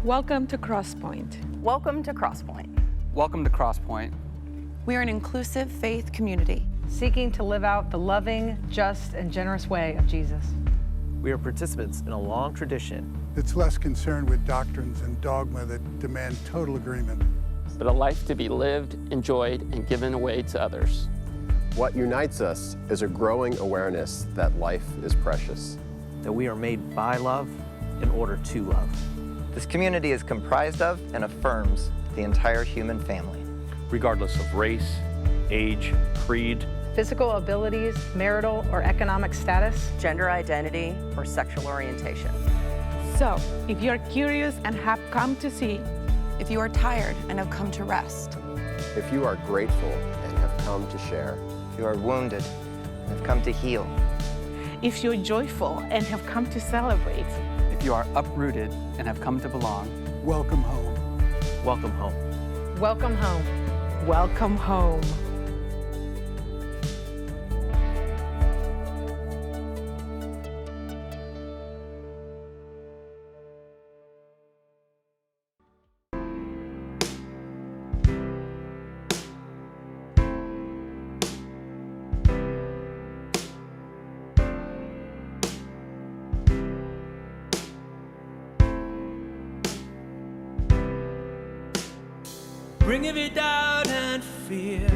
Welcome to Crosspoint. Welcome to Crosspoint. Welcome to Crosspoint. We are an inclusive faith community seeking to live out the loving, just, and generous way of Jesus. We are participants in a long tradition that's less concerned with doctrines and dogma that demand total agreement, but a life to be lived, enjoyed, and given away to others. What unites us is a growing awareness that life is precious. That we are made by love in order to love. This community is comprised of and affirms the entire human family. Regardless of race, age, creed, physical abilities, marital or economic status, gender identity, or sexual orientation. So, if you're curious and have come to see, if you are tired and have come to rest, if you are grateful and have come to share, if you are wounded and have come to heal, if you're joyful and have come to celebrate, if you are uprooted and have come to belong, welcome home. Welcome home. Welcome home. Welcome home. Bring every doubt and fear.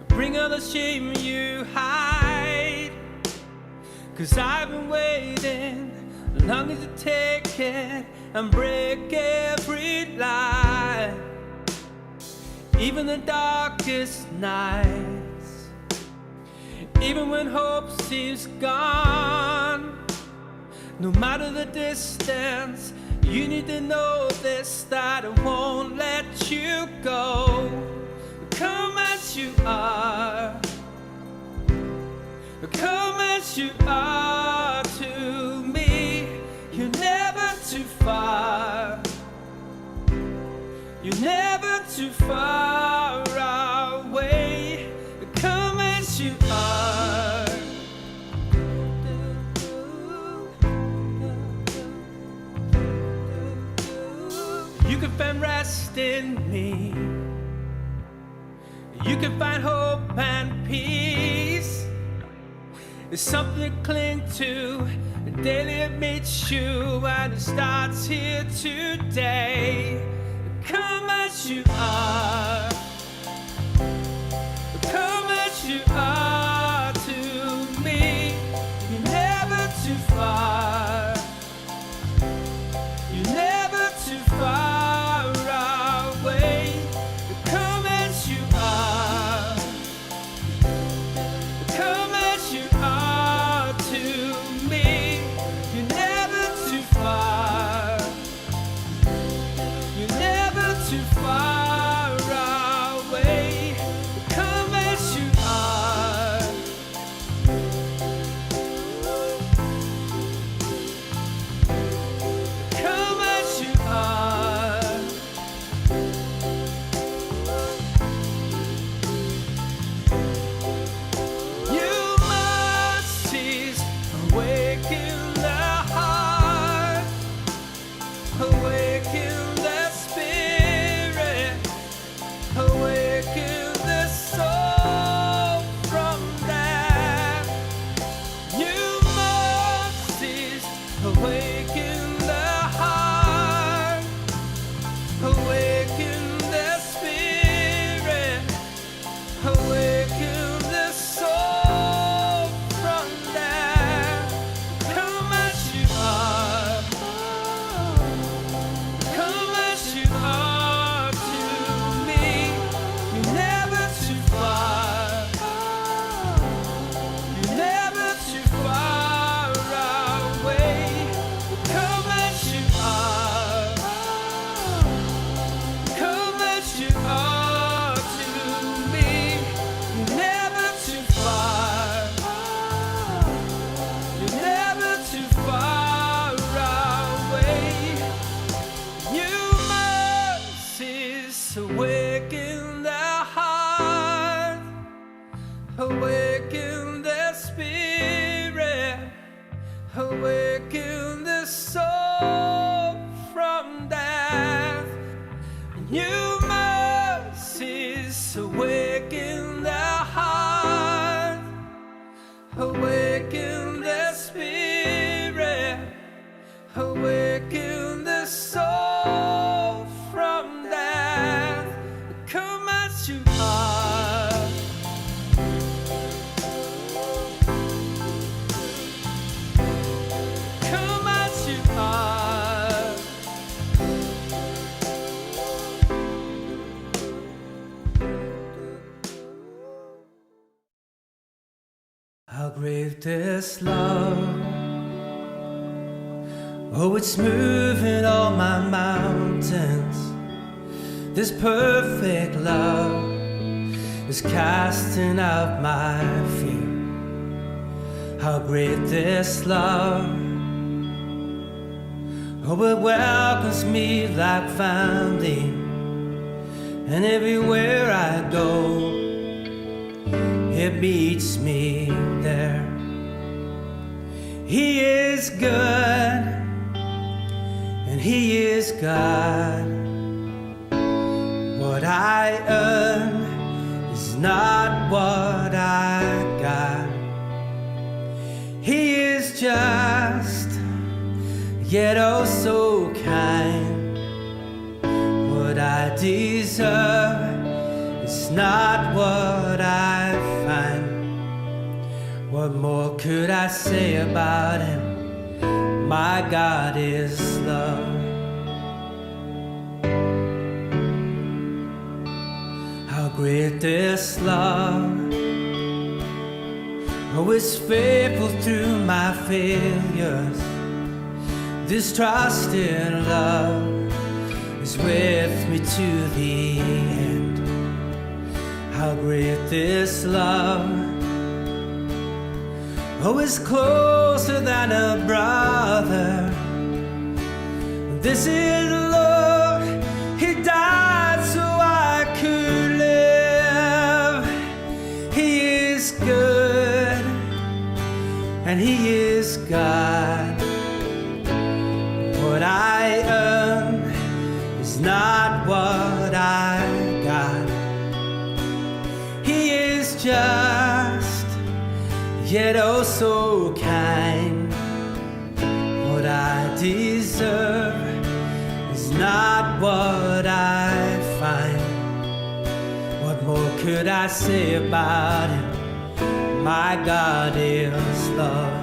Bring all the shame you hide. 'Cause I've been waiting long as to take it and break every lie. Even the darkest nights, even when hope seems gone. No matter the distance, you need to know this, that I won't let you go. Come as you are. Come as you are to me. You're never too far. You're never too far away. Come as you are. You can find rest in me. You can find hope and peace. It's something to cling to. Daily it meets you and it starts here today. Come as you are. Come as you are to me. You're never too far. You're never too far. Awaken the spirit, awaken the soul New mercies awaken their heart, awaken their spirit, awaken the soul from death. Come as you are. Come as you are. How great this love. Oh, it's moving all my mountains. This perfect love is casting out my fear. How great this love. Oh, it welcomes me like family. And everywhere I go, it meets me there. He is good, and He is God. What I earn is not what I got. He is just, yet oh so kind. What I deserve is not what I find. What more could I say about Him? My God is love. How great this love. Oh, it's faithful through my failures. This trusted love is with me to the end. How great this love. Oh, it's closer than a brother. This is love. He died so I could live. He is good, and He is God. What I earn is not what I got. He is just, yet oh so kind. What I deserve is not what I find. What more could I say about Him? My God is love.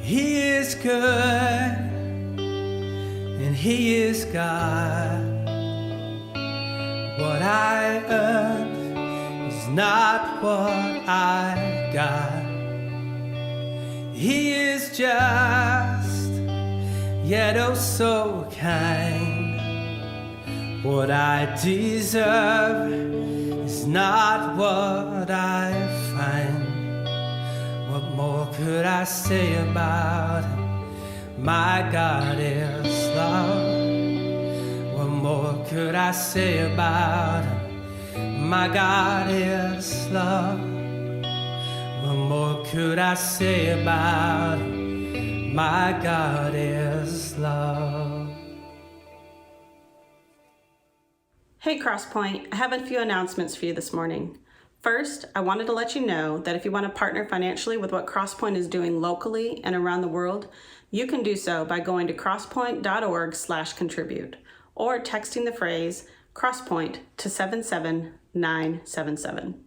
He is good, and He is God. What I earned is not what I got. He is just, yet oh so kind. What I deserve is not what I find. What more could I say about Him? My God is love. What more could I say about Him? My God is love. What more could I say about Him? My God is love. Hey Crosspoint, I have a few announcements for you this morning. First, I wanted to let you know that if you want to partner financially with what Crosspoint is doing locally and around the world, you can do so by going to crosspoint.org/contribute or texting the phrase Crosspoint to 77977.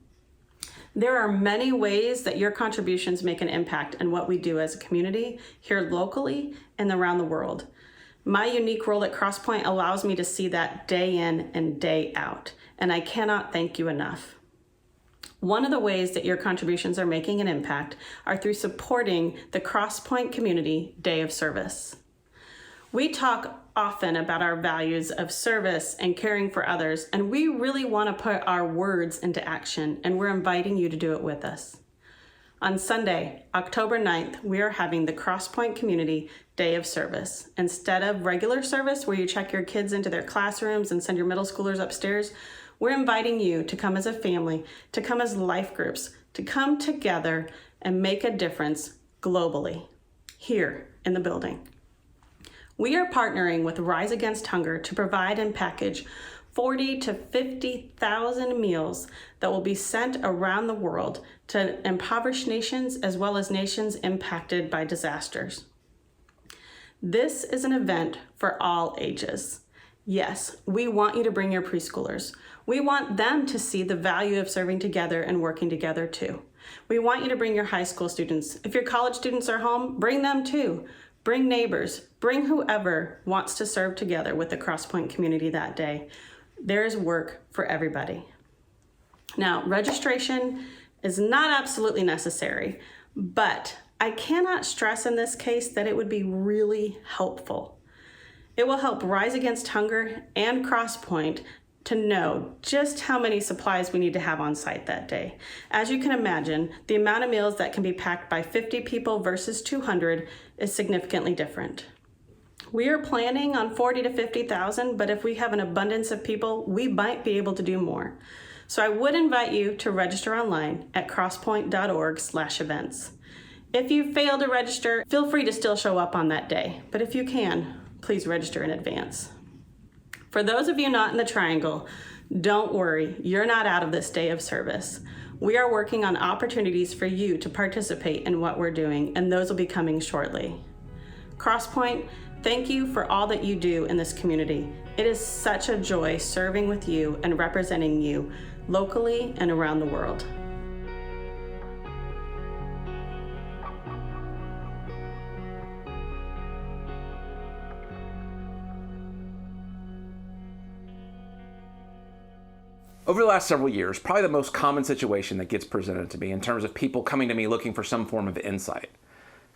There are many ways that your contributions make an impact in what we do as a community here locally and around the world. My unique role at Crosspoint allows me to see that day in and day out, and I cannot thank you enough. One of the ways that your contributions are making an impact are through supporting the Crosspoint Community Day of Service. We talk often about our values of service and caring for others, and we really want to put our words into action, and we're inviting you to do it with us. On Sunday, October 9th, we are having the Crosspoint Community Day of Service. Instead of regular service where you check your kids into their classrooms and send your middle schoolers upstairs, we're inviting you to come as a family, to come as life groups, to come together and make a difference globally, here in the building. We are partnering with Rise Against Hunger to provide and package 40 to 50,000 meals that will be sent around the world to impoverished nations as well as nations impacted by disasters. This is an event for all ages. Yes, we want you to bring your preschoolers. We want them to see the value of serving together and working together too. We want you to bring your high school students. If your college students are home, bring them too. Bring neighbors, bring whoever wants to serve together with the Crosspoint community that day. There is work for everybody. Now, registration is not absolutely necessary, but I cannot stress in this case that it would be really helpful. It will help Rise Against Hunger and Crosspoint to know just how many supplies we need to have on site that day. As you can imagine, the amount of meals that can be packed by 50 people versus 200 is significantly different. We are planning on 40 to 50,000, but if we have an abundance of people, we might be able to do more. So I would invite you to register online at crosspoint.org/events. If you fail to register, feel free to still show up on that day, but if you can, please register in advance. For those of you not in the Triangle, don't worry, you're not out of this day of service. We are working on opportunities for you to participate in what we're doing, and those will be coming shortly. Crosspoint, thank you for all that you do in this community. It is such a joy serving with you and representing you locally and around the world. Over the last several years, probably the most common situation that gets presented to me in terms of people coming to me looking for some form of insight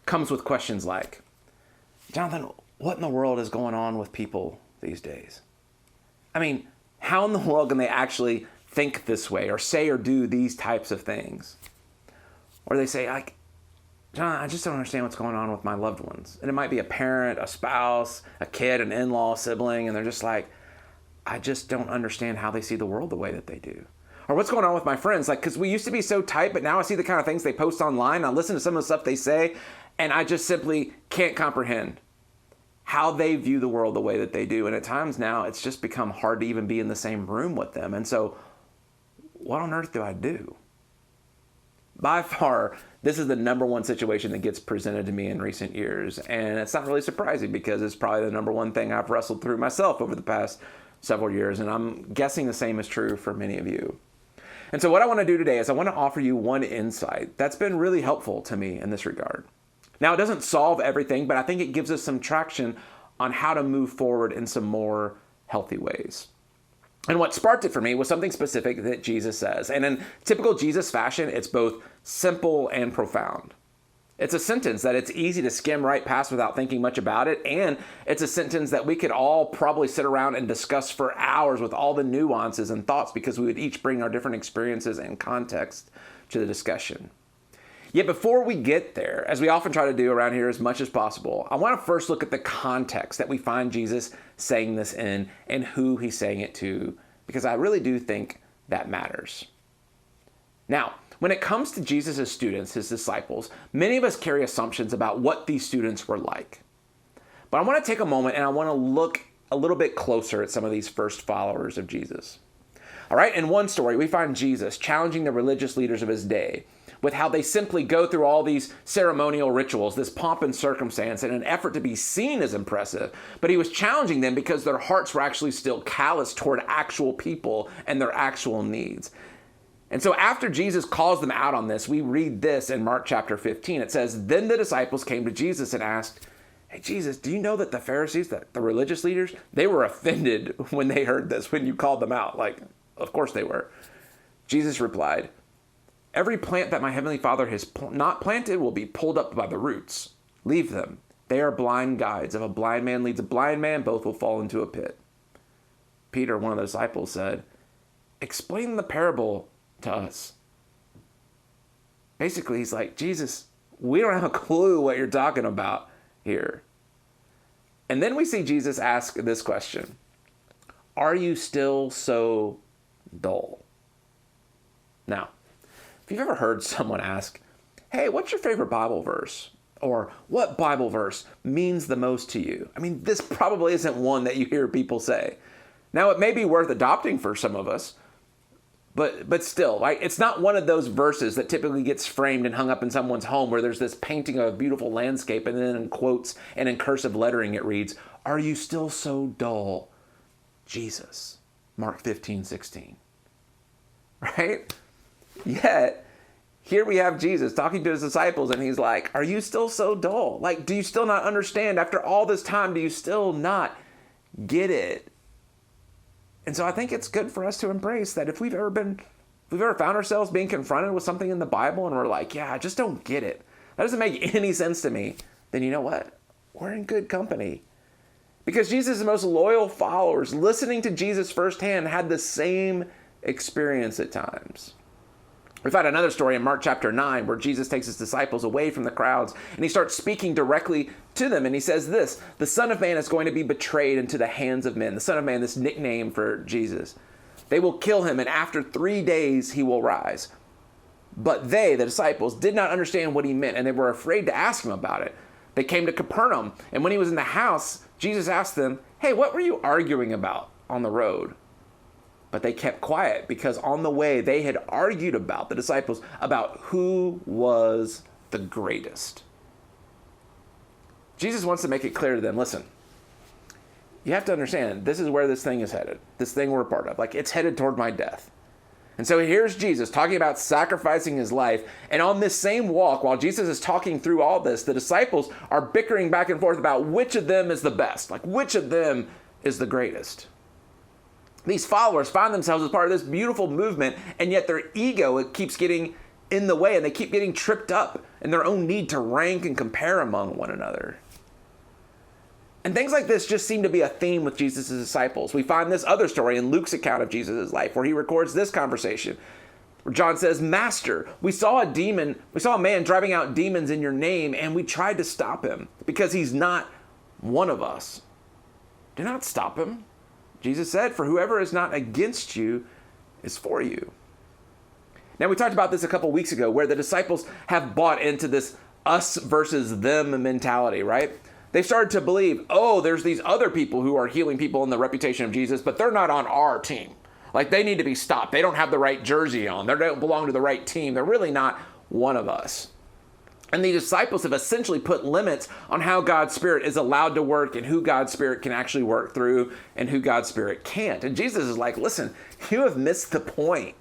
comes with questions like, Jonathan, what in the world is going on with people these days? I mean, how in the world can they actually think this way or say or do these types of things? Or they say, like, John, I just don't understand what's going on with my loved ones. And it might be a parent, a spouse, a kid, an in-law, sibling, and they're just like, I just don't understand how they see the world the way that they do. Or what's going on with my friends? Like, because we used to be so tight, but now I see the kind of things they post online. I listen to some of the stuff they say, and I just simply can't comprehend how they view the world the way that they do. And at times now, it's just become hard to even be in the same room with them. And so, what on earth do I do? By far, this is the number one situation that gets presented to me in recent years. And it's not really surprising because it's probably the number one thing I've wrestled through myself over the past several years, and I'm guessing the same is true for many of you. And so what I want to do today is I want to offer you one insight that's been really helpful to me in this regard. Now, it doesn't solve everything, but I think it gives us some traction on how to move forward in some more healthy ways. And what sparked it for me was something specific that Jesus says. And in typical Jesus fashion, it's both simple and profound. It's a sentence that it's easy to skim right past without thinking much about it. And it's a sentence that we could all probably sit around and discuss for hours with all the nuances and thoughts because we would each bring our different experiences and context to the discussion. Yet before we get there, as we often try to do around here as much as possible, I want to first look at the context that we find Jesus saying this in and who he's saying it to, because I really do think that matters. Now, when it comes to Jesus' students, his disciples, many of us carry assumptions about what these students were like. But I want to take a moment and I want to look a little bit closer at some of these first followers of Jesus. All right, in one story, we find Jesus challenging the religious leaders of his day with how they simply go through all these ceremonial rituals, this pomp and circumstance, in an effort to be seen as impressive. But he was challenging them because their hearts were actually still callous toward actual people and their actual needs. And so after Jesus calls them out on this, we read this in Mark chapter 15. It says, "Then the disciples came to Jesus and asked, 'Hey, Jesus, do you know that the Pharisees, that the religious leaders, they were offended when they heard this, when you called them out?'" Like, of course they were. Jesus replied, "Every plant that my heavenly Father has not planted will be pulled up by the roots. Leave them. They are blind guides. If a blind man leads a blind man, both will fall into a pit." Peter, one of the disciples, said, "Explain the parable to us." Basically, he's like, "Jesus, we don't have a clue what you're talking about here." And then we see Jesus ask this question: "Are you still so dull?" Now, if you've ever heard someone ask, "Hey, what's your favorite Bible verse?" or "What Bible verse means the most to you?" I mean, this probably isn't one that you hear people say. Now, it may be worth adopting for some of us, but still, right? It's not one of those verses that typically gets framed and hung up in someone's home where there's this painting of a beautiful landscape and then in quotes and in cursive lettering it reads, "Are you still so dull, Jesus?" Mark 15:16. Right? Yet, here we have Jesus talking to his disciples and he's like, "Are you still so dull? Like, do you still not understand? After all this time, do you still not get it?" And so I think it's good for us to embrace that if we've ever found ourselves being confronted with something in the Bible and we're like, "Yeah, I just don't get it. That doesn't make any sense to me," then you know what? We're in good company. Because Jesus' most loyal followers, listening to Jesus firsthand, had the same experience at times. We find another story in Mark chapter 9 where Jesus takes his disciples away from the crowds and he starts speaking directly to them. And he says this: "The Son of Man is going to be betrayed into the hands of men." The Son of Man, this nickname for Jesus. "They will kill him, and after 3 days he will rise." But they, the disciples, did not understand what he meant, and they were afraid to ask him about it. They came to Capernaum, and when he was in the house, Jesus asked them, "Hey, what were you arguing about on the road?" But they kept quiet because on the way they had argued about, the disciples, about who was the greatest. Jesus wants to make it clear to them, listen, you have to understand, this is where this thing is headed. This thing we're a part of. Like, it's headed toward my death. And so here's Jesus talking about sacrificing his life. And on this same walk, while Jesus is talking through all this, the disciples are bickering back and forth about which of them is the best. Like, which of them is the greatest. These followers find themselves as part of this beautiful movement, and yet their ego, it keeps getting in the way, and they keep getting tripped up in their own need to rank and compare among one another. And things like this just seem to be a theme with Jesus' disciples. We find this other story in Luke's account of Jesus' life, where he records this conversation, where John says, "Master, we saw a man driving out demons in your name, and we tried to stop him because he's not one of us." Do not stop him. Jesus said, "For whoever is not against you is for you." Now, we talked about this a couple weeks ago, where the disciples have bought into this us versus them mentality, right? They've started to believe, oh, there's these other people who are healing people in the reputation of Jesus, but they're not on our team. Like, they need to be stopped. They don't have the right jersey on. They don't belong to the right team. They're really not one of us. And the disciples have essentially put limits on how God's Spirit is allowed to work and who God's Spirit can actually work through and who God's Spirit can't. And Jesus is like, listen, you have missed the point.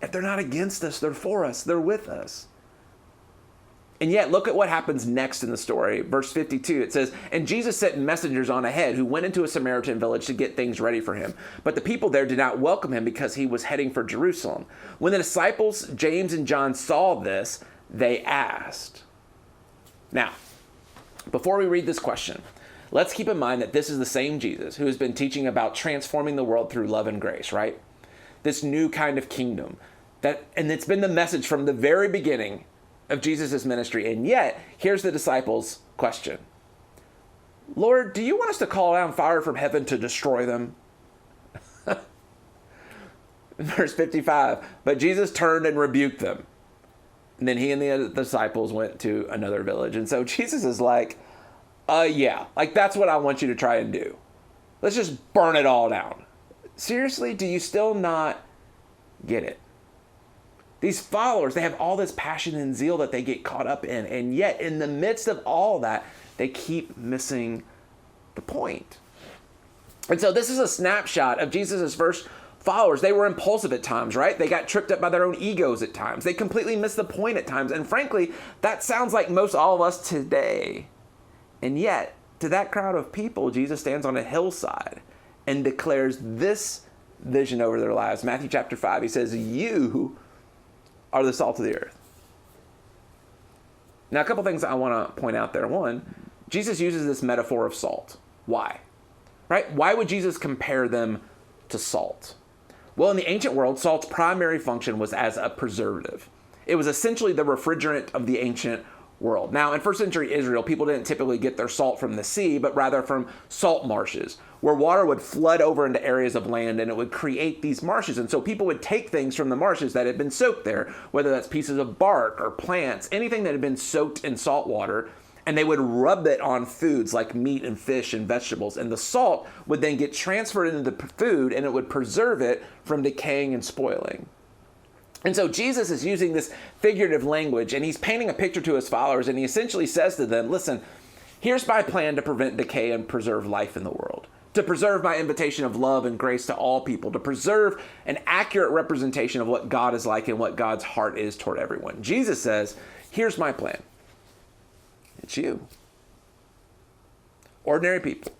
If they're not against us, they're for us. They're with us. And yet, look at what happens next in the story. Verse 52, it says, "And Jesus sent messengers on ahead who went into a Samaritan village to get things ready for him. But the people there did not welcome him because he was heading for Jerusalem. When the disciples, James and John, saw this, they asked." Now, before we read this question, let's keep in mind that this is the same Jesus who has been teaching about transforming the world through love and grace, right? This new kind of kingdom. And it's been the message from the very beginning of Jesus' ministry. And yet, here's the disciples' question. "Lord, do you want us to call down fire from heaven to destroy them?" Verse 55, "But Jesus turned and rebuked them. And then he and the other disciples went to another village." And so Jesus is like, yeah, like that's what I want you to try and do. Let's just burn it all down. Seriously, do you still not get it? These followers, they have all this passion and zeal that they get caught up in, and yet in the midst of all that, they keep missing the point. And so this is a snapshot of Jesus' first followers. They were impulsive at times, right? They got tripped up by their own egos at times. They completely missed the point at times. And frankly, that sounds like most all of us today. And yet, to that crowd of people, Jesus stands on a hillside and declares this vision over their lives. Matthew chapter 5, he says, "You are the salt of the earth." Now, a couple things I want to point out there. One, Jesus uses this metaphor of salt. Why? Right? Why would Jesus compare them to salt? Well, in the ancient world, salt's primary function was as a preservative. It was essentially the refrigerant of the ancient world. Now, in first century Israel, people didn't typically get their salt from the sea, but rather from salt marshes, where water would flood over into areas of land and it would create these marshes. And so people would take things from the marshes that had been soaked there, whether that's pieces of bark or plants, anything that had been soaked in salt water, and they would rub it on foods like meat and fish and vegetables. And the salt would then get transferred into the food and it would preserve it from decaying and spoiling. And so Jesus is using this figurative language, and he's painting a picture to his followers, and he essentially says to them, listen, here's my plan to prevent decay and preserve life in the world, to preserve my invitation of love and grace to all people, to preserve an accurate representation of what God is like and what God's heart is toward everyone. Jesus says, here's my plan. It's you. Ordinary people.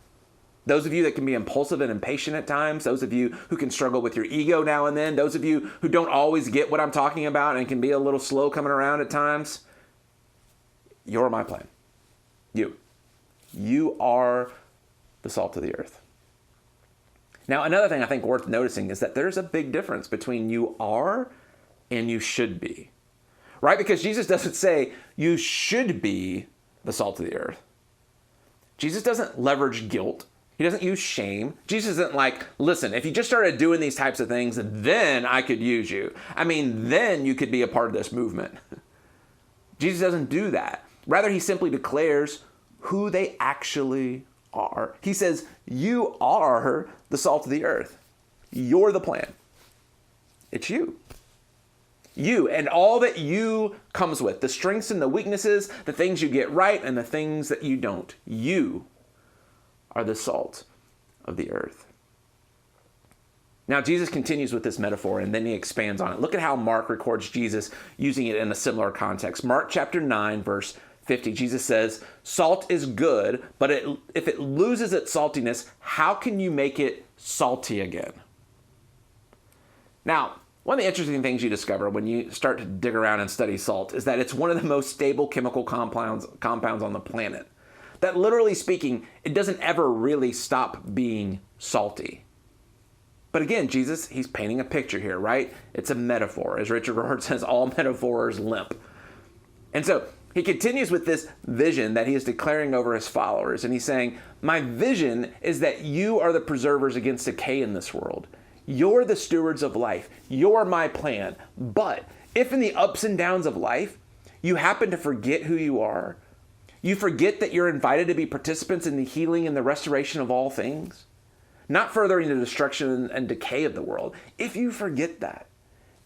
Those of you that can be impulsive and impatient at times, those of you who can struggle with your ego now and then, those of you who don't always get what I'm talking about and can be a little slow coming around at times, you're my plan. You are the salt of the earth. Now, another thing I think worth noticing is that there's a big difference between you are and you should be, right? Because Jesus doesn't say you should be the salt of the earth. Jesus doesn't leverage guilt. He doesn't use shame. Jesus isn't like, listen, if you just started doing these types of things, then I could use you. I mean, then you could be a part of this movement. Jesus doesn't do that. Rather, he simply declares who they actually are. He says, you are the salt of the earth. You're the plan. It's you. You and all that you comes with, the strengths and the weaknesses, the things you get right and the things that you don't. You are the salt of the earth. Now, Jesus continues with this metaphor and then he expands on it. Look at how Mark records Jesus using it in a similar context. Mark chapter 9, verse 50, Jesus says, salt is good, but if it loses its saltiness, how can you make it salty again? Now, one of the interesting things you discover when you start to dig around and study salt is that it's one of the most stable chemical compounds on the planet. That literally speaking, it doesn't ever really stop being salty. But again, Jesus, he's painting a picture here, right? It's a metaphor. As Richard Rohr says, all metaphors limp. And so he continues with this vision that he is declaring over his followers. And he's saying, my vision is that you are the preservers against decay in this world. You're the stewards of life. You're my plan. But if in the ups and downs of life, you happen to forget who you are, you forget that you're invited to be participants in the healing and the restoration of all things, not furthering the destruction and decay of the world. If you forget that,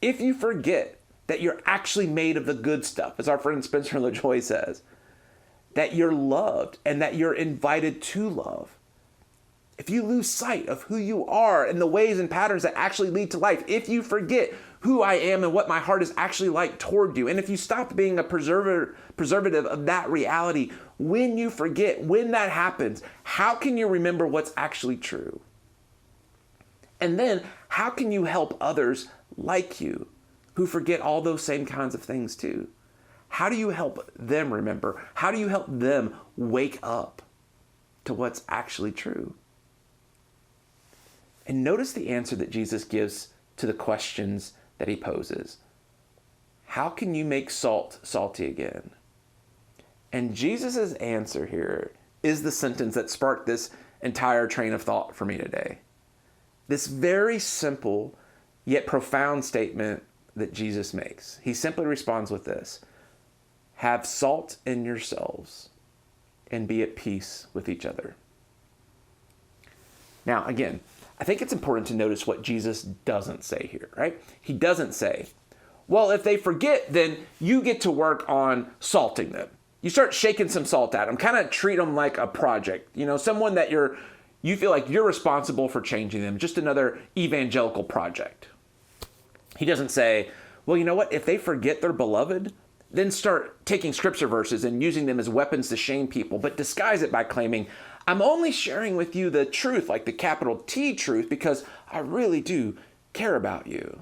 if you forget that you're actually made of the good stuff, as our friend Spencer LaJoy says, that you're loved and that you're invited to love, if you lose sight of who you are and the ways and patterns that actually lead to life, if you forget who I am and what my heart is actually like toward you, and if you stop being a preservative of that reality, when you forget, when that happens, how can you remember what's actually true? And then how can you help others like you who forget all those same kinds of things too? How do you help them remember? How do you help them wake up to what's actually true? And notice the answer that Jesus gives to the questions that he poses. How can you make salt salty again? And Jesus' answer here is the sentence that sparked this entire train of thought for me today. This very simple yet profound statement that Jesus makes. He simply responds with this: have salt in yourselves and be at peace with each other. Now, again, I think it's important to notice what Jesus doesn't say here, right? He doesn't say, well, if they forget, then you get to work on salting them. You start shaking some salt at them, kind of treat them like a project, someone that you feel like you're responsible for changing them, just another evangelical project. He doesn't say, well, you know what? If they forget their beloved, then start taking scripture verses and using them as weapons to shame people, but disguise it by claiming, I'm only sharing with you the truth, like the capital T truth, because I really do care about you.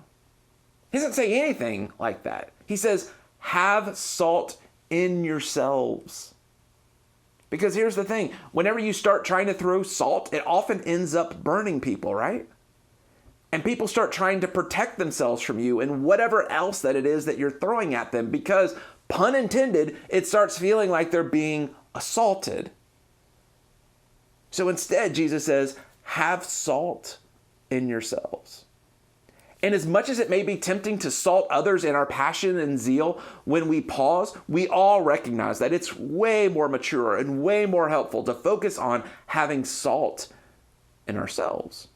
He doesn't say anything like that. He says, have salt in yourselves. Because here's the thing, whenever you start trying to throw salt, it often ends up burning people, right? And people start trying to protect themselves from you and whatever else that it is that you're throwing at them because, pun intended, it starts feeling like they're being assaulted. So instead, Jesus says, have salt in yourselves. And as much as it may be tempting to salt others in our passion and zeal, when we pause, we all recognize that it's way more mature and way more helpful to focus on having salt in ourselves.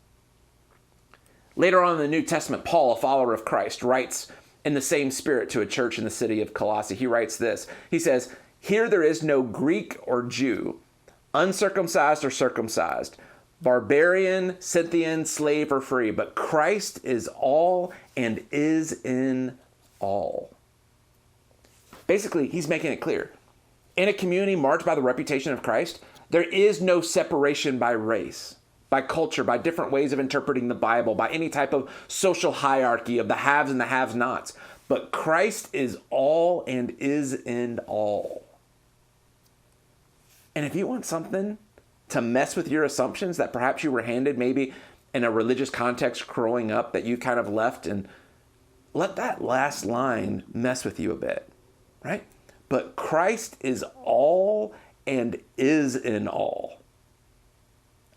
Later on in the New Testament, Paul, a follower of Christ, writes in the same spirit to a church in the city of Colossae. He writes this. He says, here there is no Greek or Jew, uncircumcised or circumcised, barbarian, Scythian, slave or free, but Christ is all and is in all. Basically, he's making it clear. In a community marked by the reputation of Christ, there is no separation by race, by culture, by different ways of interpreting the Bible, by any type of social hierarchy of the haves and the have-nots. But Christ is all and is in all. And if you want something to mess with your assumptions that perhaps you were handed maybe in a religious context growing up that you kind of left, and let that last line mess with you a bit, right? But Christ is all and is in all.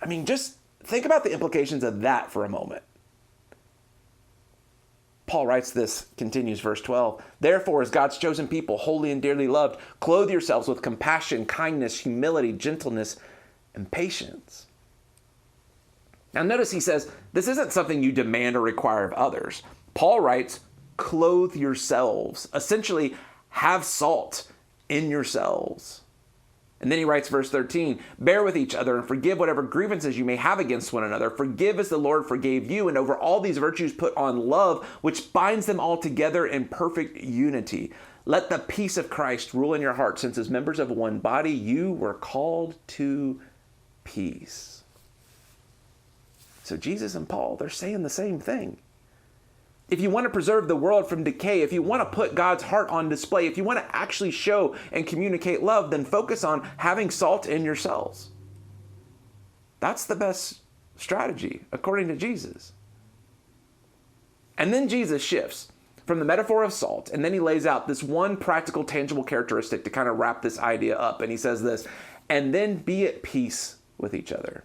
I mean, just think about the implications of that for a moment. Paul writes this, continues verse 12. Therefore, as God's chosen people, holy and dearly loved, clothe yourselves with compassion, kindness, humility, gentleness, and patience. Now notice he says, this isn't something you demand or require of others. Paul writes, clothe yourselves. Essentially, have salt in yourselves. And then he writes verse 13, bear with each other and forgive whatever grievances you may have against one another. Forgive as the Lord forgave you, and over all these virtues put on love, which binds them all together in perfect unity. Let the peace of Christ rule in your hearts, since as members of one body, you were called to peace. So Jesus and Paul, they're saying the same thing. If you want to preserve the world from decay, if you want to put God's heart on display, if you want to actually show and communicate love, then focus on having salt in yourselves. That's the best strategy, according to Jesus. And then Jesus shifts from the metaphor of salt, and then he lays out this one practical, tangible characteristic to kind of wrap this idea up. And he says this, and then be at peace with each other.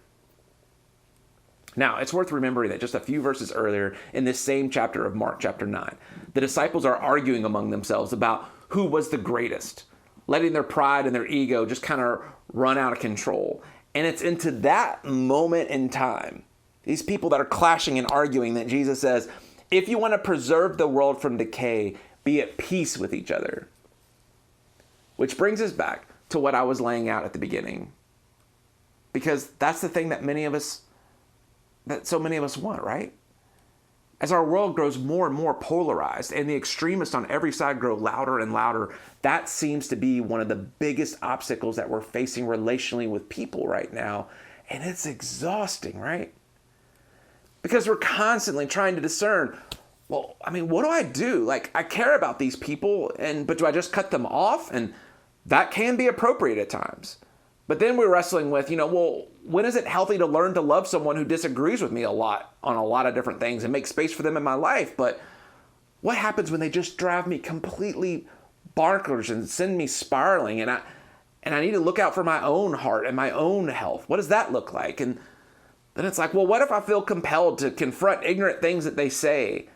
Now, it's worth remembering that just a few verses earlier in this same chapter of Mark, chapter 9, the disciples are arguing among themselves about who was the greatest, letting their pride and their ego just kind of run out of control. And it's into that moment in time, these people that are clashing and arguing, that Jesus says, if you want to preserve the world from decay, be at peace with each other. Which brings us back to what I was laying out at the beginning. Because that's the thing that so many of us want, right? As our world grows more and more polarized and the extremists on every side grow louder and louder, that seems to be one of the biggest obstacles that we're facing relationally with people right now. And it's exhausting, right? Because we're constantly trying to discern, well, I mean, what do I do? Like, I care about these people, but do I just cut them off? And that can be appropriate at times. But then we're wrestling with, well, when is it healthy to learn to love someone who disagrees with me a lot on a lot of different things and make space for them in my life? But what happens when they just drive me completely bonkers and send me spiraling? And I need to look out for my own heart and my own health. What does that look like? And then it's like, well, what if I feel compelled to confront ignorant things that they say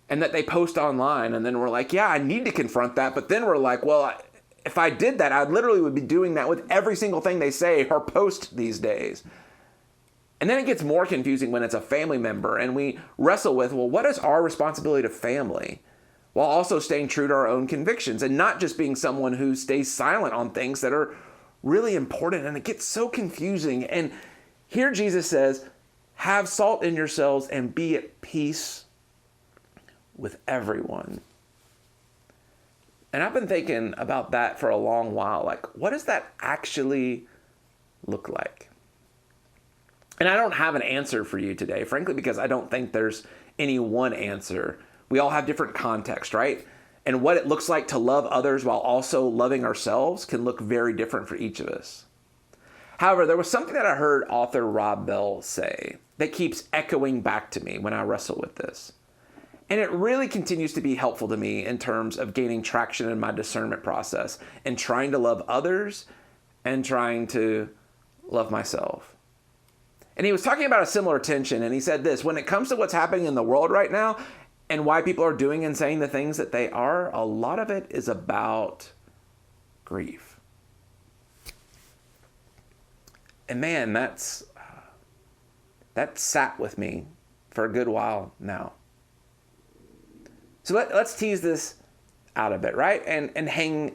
and that they post online? And then we're like, yeah, I need to confront that. But then we're like, well, if I did that, I literally would be doing that with every single thing they say or post these days. And then it gets more confusing when it's a family member and we wrestle with, well, what is our responsibility to family? While also staying true to our own convictions and not just being someone who stays silent on things that are really important. And it gets so confusing. And here Jesus says, have salt in yourselves and be at peace with everyone. And I've been thinking about that for a long while. Like, what does that actually look like? And I don't have an answer for you today, frankly, because I don't think there's any one answer. We all have different context, right? And what it looks like to love others while also loving ourselves can look very different for each of us. However, there was something that I heard author Rob Bell say that keeps echoing back to me when I wrestle with this. And it really continues to be helpful to me in terms of gaining traction in my discernment process and trying to love others and trying to love myself. And he was talking about a similar tension, and he said this: when it comes to what's happening in the world right now and why people are doing and saying the things that they are, a lot of it is about grief. And man, that sat with me for a good while now. So let's tease this out a bit, right? And hang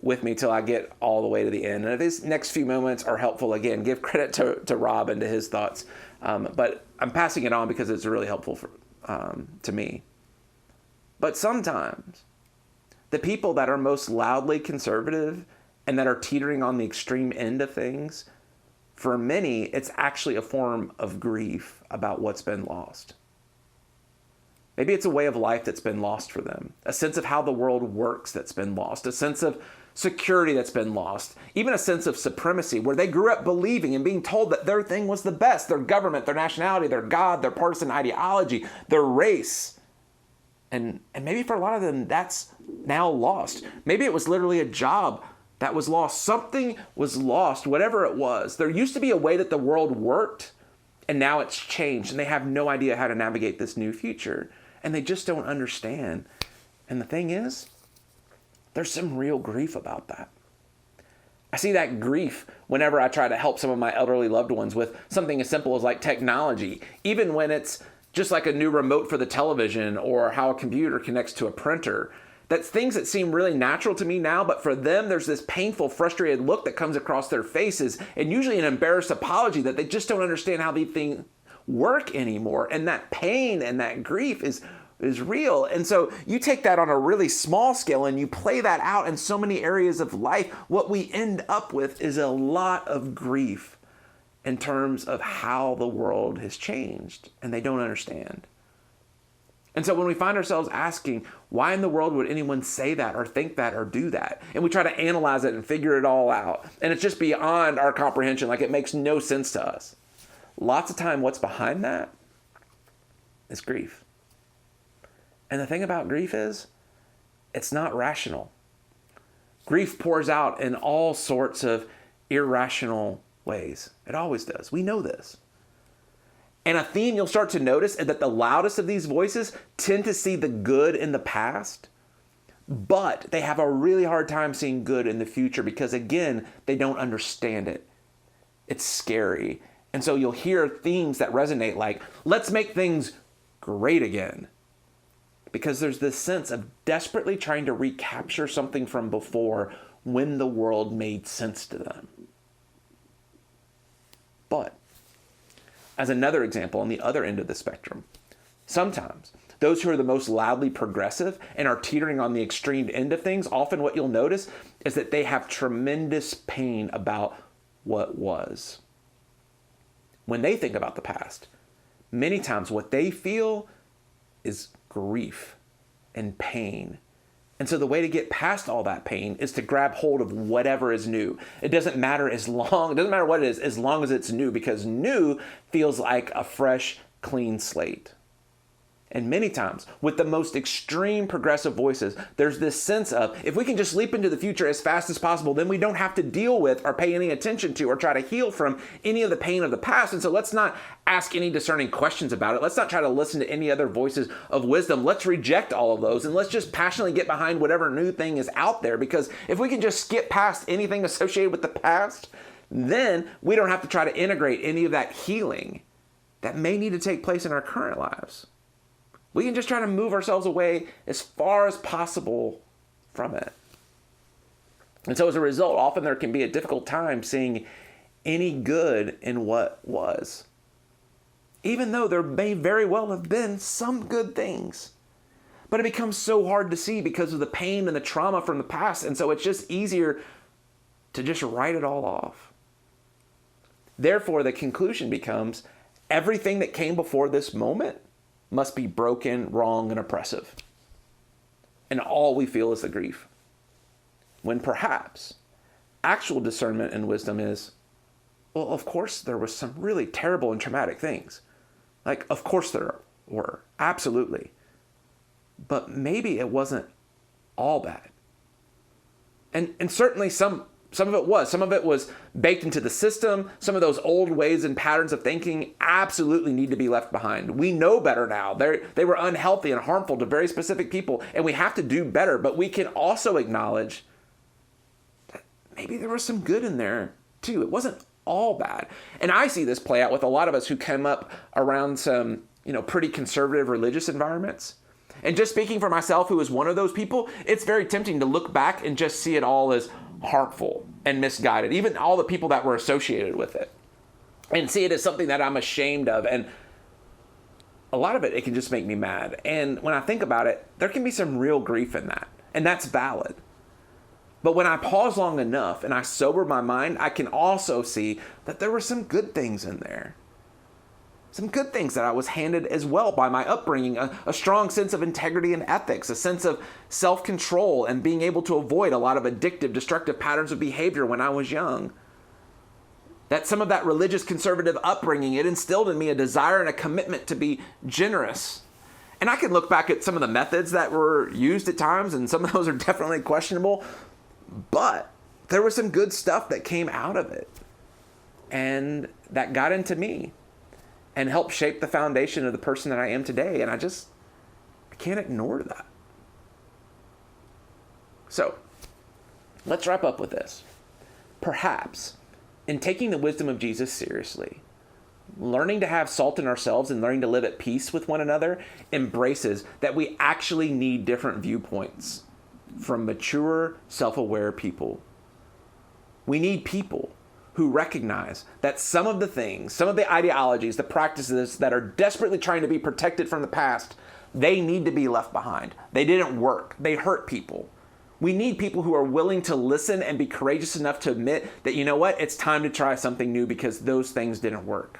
with me till I get all the way to the end. And if these next few moments are helpful, again, give credit to Rob and to his thoughts. But I'm passing it on because it's really helpful to me. But sometimes the people that are most loudly conservative and that are teetering on the extreme end of things, for many, it's actually a form of grief about what's been lost. Maybe it's a way of life that's been lost for them, a sense of how the world works that's been lost, a sense of security that's been lost, even a sense of supremacy where they grew up believing and being told that their thing was the best, their government, their nationality, their God, their partisan ideology, their race. And maybe for a lot of them, that's now lost. Maybe it was literally a job that was lost. Something was lost, whatever it was. There used to be a way that the world worked, and now it's changed, and they have no idea how to navigate this new future. And they just don't understand. And the thing is, there's some real grief about that. I see that grief whenever I try to help some of my elderly loved ones with something as simple as like technology, even when it's just like a new remote for the television or how a computer connects to a printer. That's things that seem really natural to me now, but for them, there's this painful, frustrated look that comes across their faces, and usually an embarrassed apology that they just don't understand how these things work anymore. And that pain and that grief is real. And so you take that on a really small scale and you play that out in so many areas of life, what we end up with is a lot of grief in terms of how the world has changed, and they don't understand. And so when we find ourselves asking, why in the world would anyone say that or think that or do that? And we try to analyze it and figure it all out, and it's just beyond our comprehension, like it makes no sense to us. Lots of time, what's behind that is grief. And the thing about grief is, it's not rational. Grief pours out in all sorts of irrational ways. It always does. We know this. And a theme you'll start to notice is that the loudest of these voices tend to see the good in the past, but they have a really hard time seeing good in the future because, again, they don't understand it. It's scary. And so you'll hear themes that resonate like, let's make things great again. Because there's this sense of desperately trying to recapture something from before when the world made sense to them. But, as another example on the other end of the spectrum, sometimes those who are the most loudly progressive and are teetering on the extreme end of things, often what you'll notice is that they have tremendous pain about what was. When they think about the past, many times what they feel is grief and pain. And so the way to get past all that pain is to grab hold of whatever is new. It doesn't matter what it is, as long as it's new, because new feels like a fresh, clean slate. And many times, with the most extreme progressive voices, there's this sense of, if we can just leap into the future as fast as possible, then we don't have to deal with or pay any attention to or try to heal from any of the pain of the past. And so let's not ask any discerning questions about it. Let's not try to listen to any other voices of wisdom. Let's reject all of those, and let's just passionately get behind whatever new thing is out there. Because if we can just skip past anything associated with the past, then we don't have to try to integrate any of that healing that may need to take place in our current lives. We can just try to move ourselves away as far as possible from it. And so as a result, often there can be a difficult time seeing any good in what was, even though there may very well have been some good things. But it becomes so hard to see because of the pain and the trauma from the past. And so it's just easier to just write it all off. Therefore, the conclusion becomes everything that came before this moment must be broken, wrong, and oppressive. And all we feel is the grief. When perhaps actual discernment and wisdom is, well, of course there was some really terrible and traumatic things. Like, of course there were, absolutely. But maybe it wasn't all bad. And certainly some of it was. Some of it was baked into the system. Some of those old ways and patterns of thinking absolutely need to be left behind. We know better now. They were unhealthy and harmful to very specific people, and we have to do better. But we can also acknowledge that maybe there was some good in there too. It wasn't all bad. And I see this play out with a lot of us who came up around some, pretty conservative religious environments. And just speaking for myself, who was one of those people, it's very tempting to look back and just see it all as harmful and misguided, even all the people that were associated with it, and see it as something that I'm ashamed of. And a lot of it can just make me mad. And when I think about it, there can be some real grief in that, and that's valid. But when I pause long enough and I sober my mind, I can also see that there were some good things in there. Some good things that I was handed as well by my upbringing, a strong sense of integrity and ethics, a sense of self-control, and being able to avoid a lot of addictive, destructive patterns of behavior when I was young. That some of that religious conservative upbringing, it instilled in me a desire and a commitment to be generous. And I can look back at some of the methods that were used at times, and some of those are definitely questionable, but there was some good stuff that came out of it, and that got into me and helped shape the foundation of the person that I am today. And I can't ignore that. So let's wrap up with this. Perhaps in taking the wisdom of Jesus seriously, learning to have salt in ourselves and learning to live at peace with one another embraces that we actually need different viewpoints from mature, self-aware people. We need people who recognize that some of the things, some of the ideologies, the practices that are desperately trying to be protected from the past, they need to be left behind. They didn't work. They hurt people. We need people who are willing to listen and be courageous enough to admit that, you know what, it's time to try something new because those things didn't work.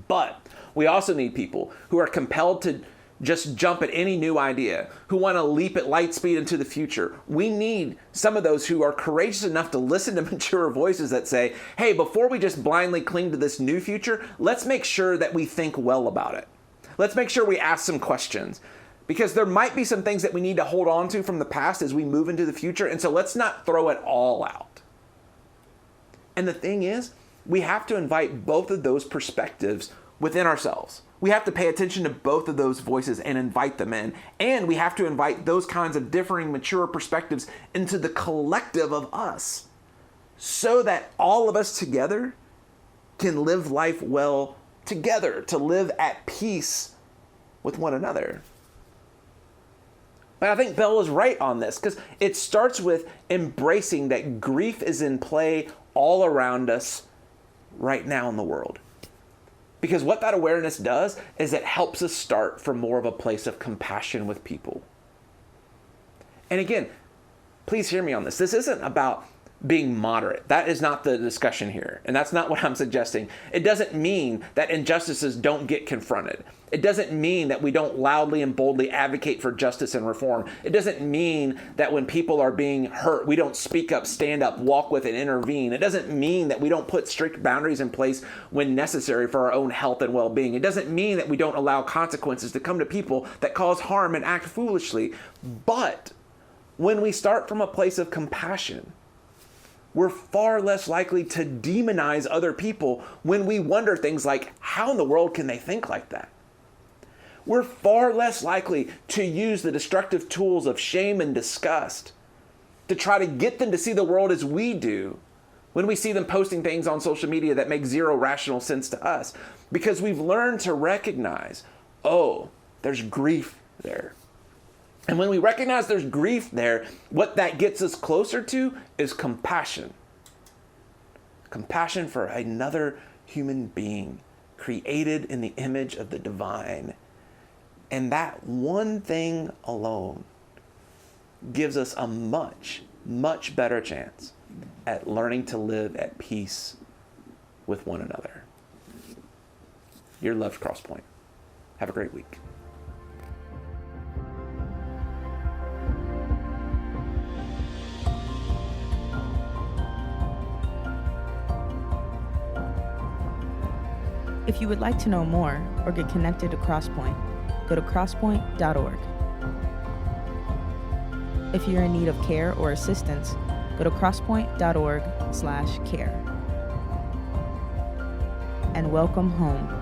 But we also need people who are compelled to just jump at any new idea, who want to leap at light speed into the future. We need some of those who are courageous enough to listen to mature voices that say, hey, before we just blindly cling to this new future, let's make sure that we think well about it. Let's make sure we ask some questions, because there might be some things that we need to hold on to from the past as we move into the future. And so let's not throw it all out. And the thing is, we have to invite both of those perspectives within ourselves. We have to pay attention to both of those voices and invite them in. And we have to invite those kinds of differing, mature perspectives into the collective of us so that all of us together can live life well together, to live at peace with one another. But I think Bell is right on this, because it starts with embracing that grief is in play all around us right now in the world. Because what that awareness does is it helps us start from more of a place of compassion with people. And again, please hear me on this. This isn't about being moderate. That is not the discussion here. And that's not what I'm suggesting. It doesn't mean that injustices don't get confronted. It doesn't mean that we don't loudly and boldly advocate for justice and reform. It doesn't mean that when people are being hurt, we don't speak up, stand up, walk with, and intervene. It doesn't mean that we don't put strict boundaries in place when necessary for our own health and well-being. It doesn't mean that we don't allow consequences to come to people that cause harm and act foolishly. But when we start from a place of compassion, we're far less likely to demonize other people when we wonder things like, how in the world can they think like that? We're far less likely to use the destructive tools of shame and disgust to try to get them to see the world as we do, when we see them posting things on social media that make zero rational sense to us, because we've learned to recognize, oh, there's grief there. And when we recognize there's grief there, what that gets us closer to is compassion. Compassion for another human being created in the image of the divine. And that one thing alone gives us a much, much better chance at learning to live at peace with one another. You're loved, Crosspoint. Have a great week. If you would like to know more or get connected to Crosspoint, go to crosspoint.org. If you're in need of care or assistance, go to crosspoint.org/care. And welcome home.